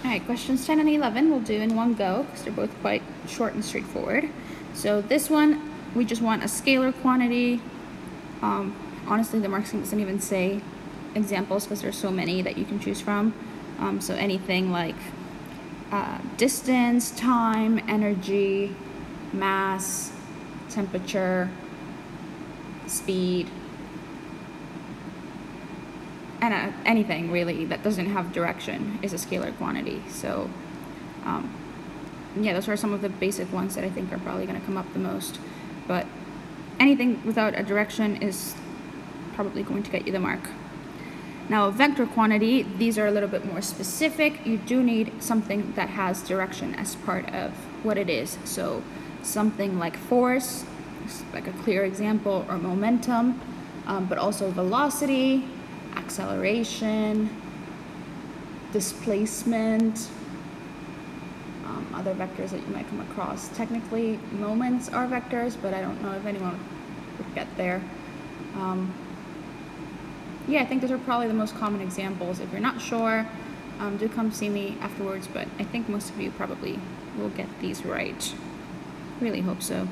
All right, questions 10 and 11 we'll do in one go because they're both quite short and straightforward. So this one, we just want a scalar quantity. Honestly, the marking doesn't even say examples because there's so many that you can choose from. So anything like distance, time, energy, mass, temperature, speed, and anything really that doesn't have direction is a scalar quantity. So yeah, those are some of the basic ones that I think are probably going to come up the most, but anything without a direction is probably going to get you the mark. Now, a vector quantity, these are a little bit more specific. You do need something that has direction as part of what it is. So something like force, like a clear example, or momentum, but also velocity, acceleration, displacement, other vectors that you might come across. Technically, moments are vectors, but I don't know if anyone would get there. Yeah, I think those are probably the most common examples. If you're not sure, do come see me afterwards, but I think most of you probably will get these right. Really hope so.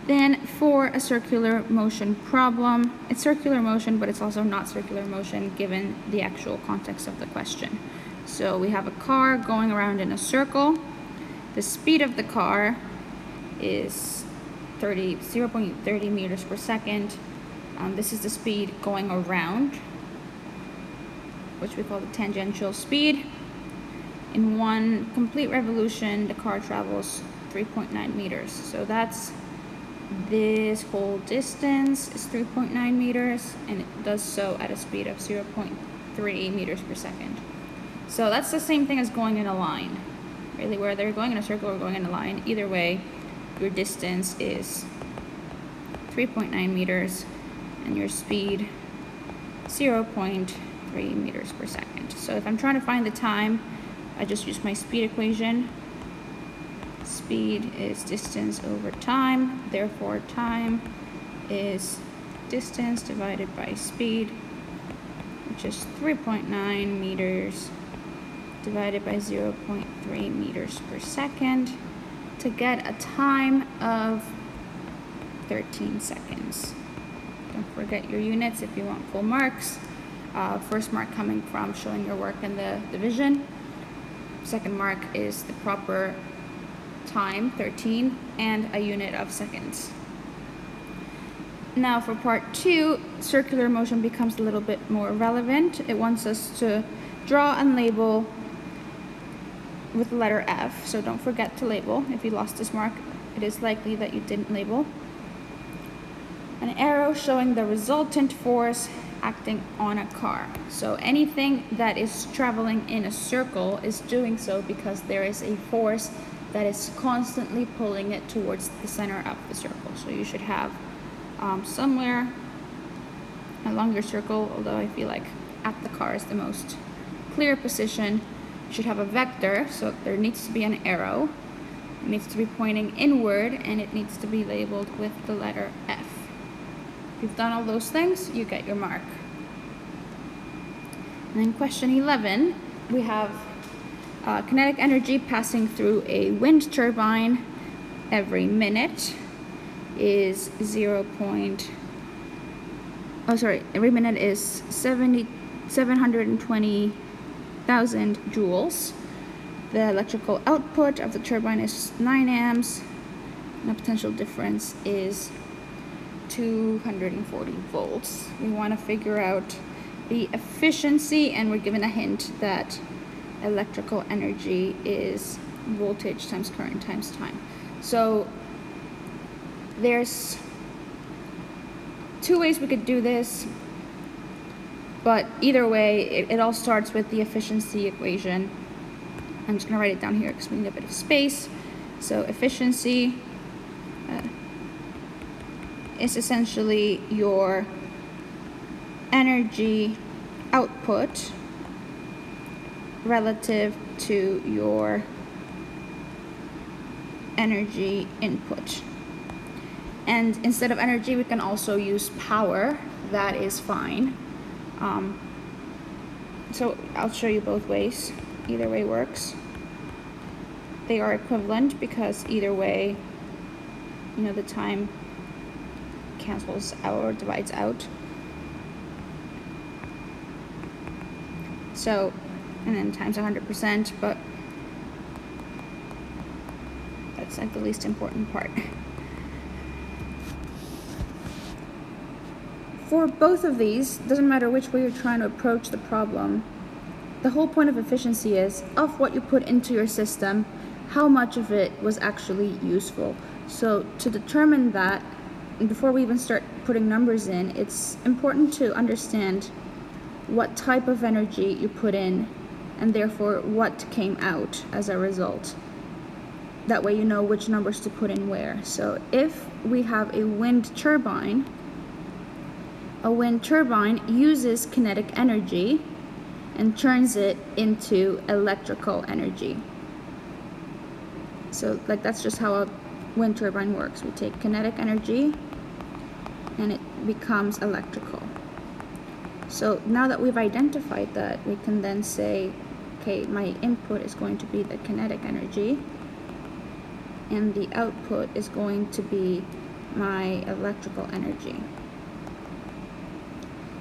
Then for a circular motion problem, it's circular motion, but it's also not circular motion given the actual context of the question. So we have a car going around in a circle. The speed of the car is 0.30 meters per second. This is the speed going around, which we call the tangential speed. In one complete revolution, the car travels 3.9 meters. So that's this whole distance is 3.9 meters, and it does so at a speed of 0.3 meters per second. So that's the same thing as going in a line, really, where they're going in a circle or going in a line. Either way, your distance is 3.9 meters and your speed 0.3 meters per second. So if I'm trying to find the time, I just use my speed equation. Speed is distance over time, therefore time is distance divided by speed, which is 3.9 meters divided by 0.3 meters per second to get a time of 13 seconds. Don't forget your units if you want full marks. First mark coming from showing your work in the division. Second mark is the proper time, 13, and a unit of seconds. Now for part 2, circular motion becomes a little bit more relevant. It wants us to draw and label with the letter F, so don't forget to label. If you lost this mark, it is likely that you didn't label. An arrow showing the resultant force acting on a car. So anything that is traveling in a circle is doing so because there is a force that is constantly pulling it towards the center of the circle. So you should have somewhere along your circle, although I feel like at the car is the most clear position, you should have a vector, so there needs to be an arrow. It needs to be pointing inward, and it needs to be labeled with the letter F. If you've done all those things, you get your mark. And then question 11, we have kinetic energy passing through a wind turbine every minute is every minute is 720,000 joules. The electrical output of the turbine is 9 amps, and the potential difference is 240 volts. We want to figure out the efficiency, and we're given a hint that electrical energy is voltage times current times time. So there's 2 ways we could do this, but either way, it all starts with the efficiency equation. I'm just going to write it down here because we need a bit of space. So efficiency is essentially your energy output relative to your energy input. And instead of energy, we can also use power. That is fine. So I'll show you both ways. Either way works. They are equivalent because either way, you know, the time cancels out or divides out. So, and then times 100%, but that's like the least important part. For both of these, doesn't matter which way you're trying to approach the problem, the whole point of efficiency is of what you put into your system, how much of it was actually useful. So to determine that, before we even start putting numbers in, it's important to understand what type of energy you put in and therefore what came out as a result. That way you know which numbers to put in where. So if we have a wind turbine uses kinetic energy and turns it into electrical energy. So like that's just how a wind turbine works. We take kinetic energy and it becomes electrical. So now that we've identified that, we can then say, okay, my input is going to be the kinetic energy and the output is going to be my electrical energy.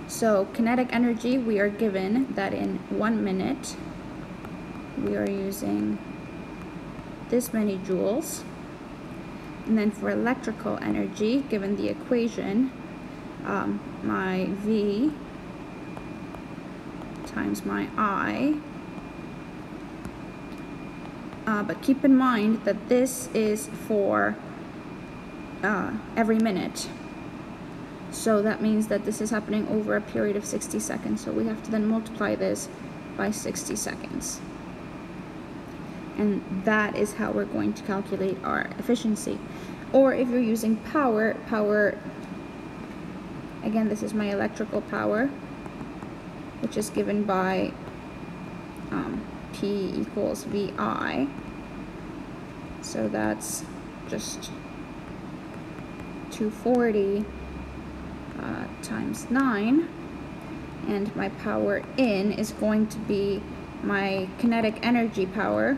So kinetic energy, we are given that in 1 minute we are using this many joules. And then for electrical energy, given the equation, my V times my I. But keep in mind that this is for every minute. So that means that this is happening over a period of 60 seconds. So we have to then multiply this by 60 seconds. And that is how we're going to calculate our efficiency. Or if you're using power, again, this is my electrical power, which is given by P equals VI. So that's just 240 times 9. And my power in is going to be my kinetic energy power,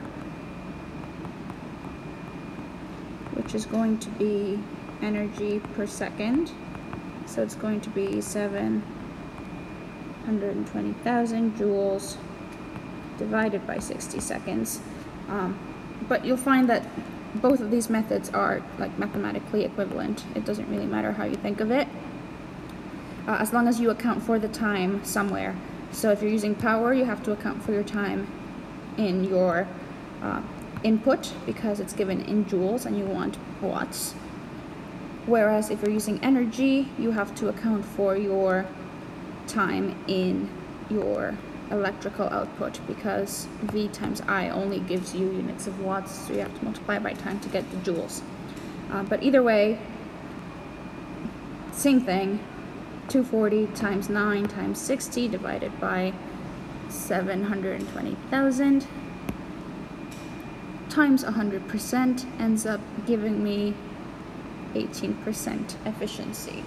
which is going to be energy per second. So it's going to be 720,000 joules divided by 60 seconds. But you'll find that both of these methods are like mathematically equivalent. It doesn't really matter how you think of it, as long as you account for the time somewhere. So if you're using power, you have to account for your time in your input because it's given in joules and you want watts. Whereas if you're using energy, you have to account for your time in your electrical output because V times I only gives you units of watts, so you have to multiply by time to get the joules. But either way, same thing, 240 times 9 times 60 divided by 720,000 times 100% ends up giving me 18% efficiency.